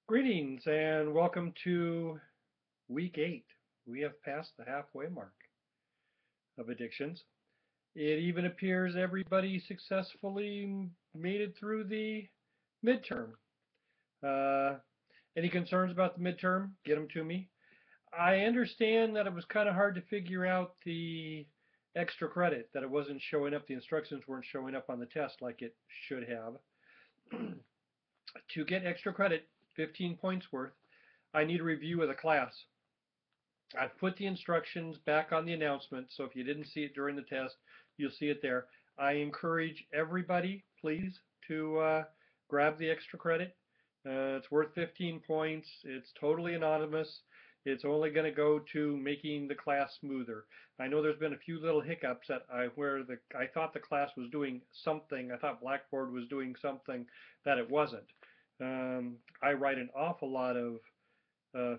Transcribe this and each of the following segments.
Greetings and welcome to week 8. We have passed the halfway mark of addictions. It even appears everybody successfully made it through the midterm. Uh, any concerns about the midterm? Get them to me. I understand that it was kind of hard to figure out the extra credit, that it wasn't showing up, the instructions weren't showing up on the test like it should have. To get extra credit, 15 points worth, I need a review of the class. I've put the instructions back on the announcement, so if you didn't see it during the test, you'll see it there. I encourage everybody, please, to grab the extra credit. It's worth 15 points. It's totally anonymous. It's only going to go to making the class smoother. I know there's been a few little hiccups where I thought the class was doing something. I thought Blackboard was doing something that it wasn't. I write an awful lot of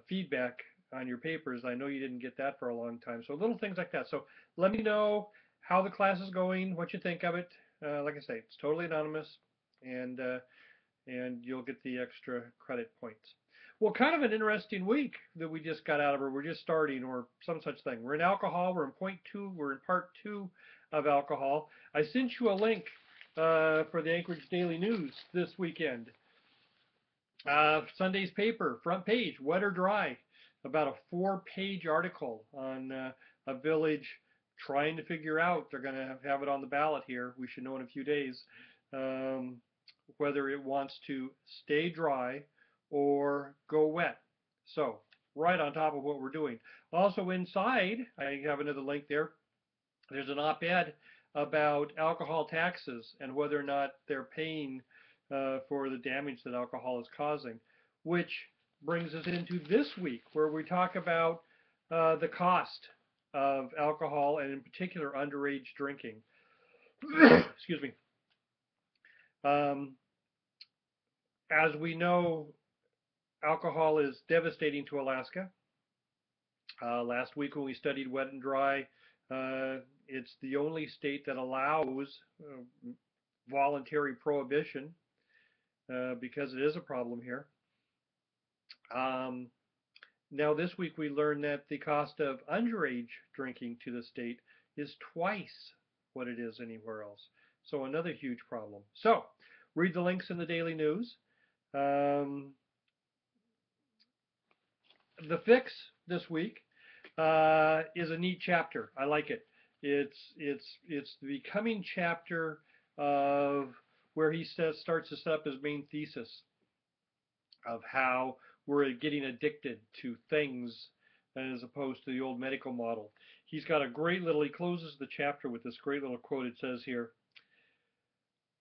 feedback on your papers. I know you didn't get that for a long time. So little things like that. So let me know how the class is going, what you think of it. Like I say, it's totally anonymous, and you'll get the extra credit points. Well, kind of an interesting week that we just got out of, or we're just starting, or some such thing. We're in alcohol. We're in point 2. We're in part 2 of alcohol. I sent you a link for the Anchorage Daily News this weekend. Sunday's paper, front page, wet or dry, about a 4-page article on a village trying to figure out, they're going to have it on the ballot here, we should know in a few days, um, whether it wants to stay dry or go wet. So, right on top of what we're doing. Also inside, I have another link there, there's an op-ed about alcohol taxes and whether or not they're paying for the damage that alcohol is causing, which brings us into this week where we talk about the cost of alcohol and in particular underage drinking. Excuse me. Um, as we know, alcohol is devastating to Alaska. Last week when we studied wet and dry, it's the only state that allows voluntary prohibition because it is a problem here. Now this week we learned that the cost of underage drinking to the state is twice what it is anywhere else. So another huge problem. So read the links in the daily news. The fix this week is a neat chapter. I like it. It's the becoming chapter of where he starts to set up his main thesis of how we're getting addicted to things as opposed to the old medical model. He's got a great little, he closes the chapter with this great little quote. It says here,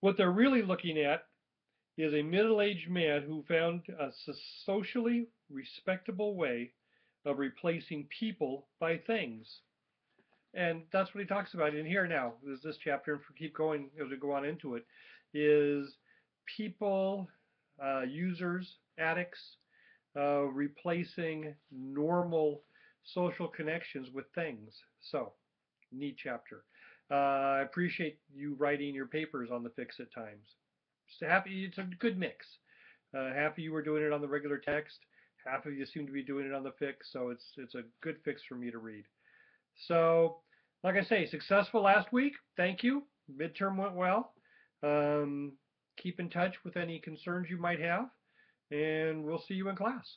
what they're really looking at is a middle-aged man who found a socially respectable way of replacing people by things. And that's what he talks about in here now. There's this chapter, and keep going as we go on into it, is people, users, addicts, replacing normal social connections with things. So, neat chapter. I appreciate you writing your papers on the fix at times. So happy, it's a good mix. Half of you were doing it on the regular text, half of you seem to be doing it on the fix, so it's a good fix for me to read. So, like I say, successful last week. Thank you. Midterm went well. Keep in touch with any concerns you might have, and we'll see you in class.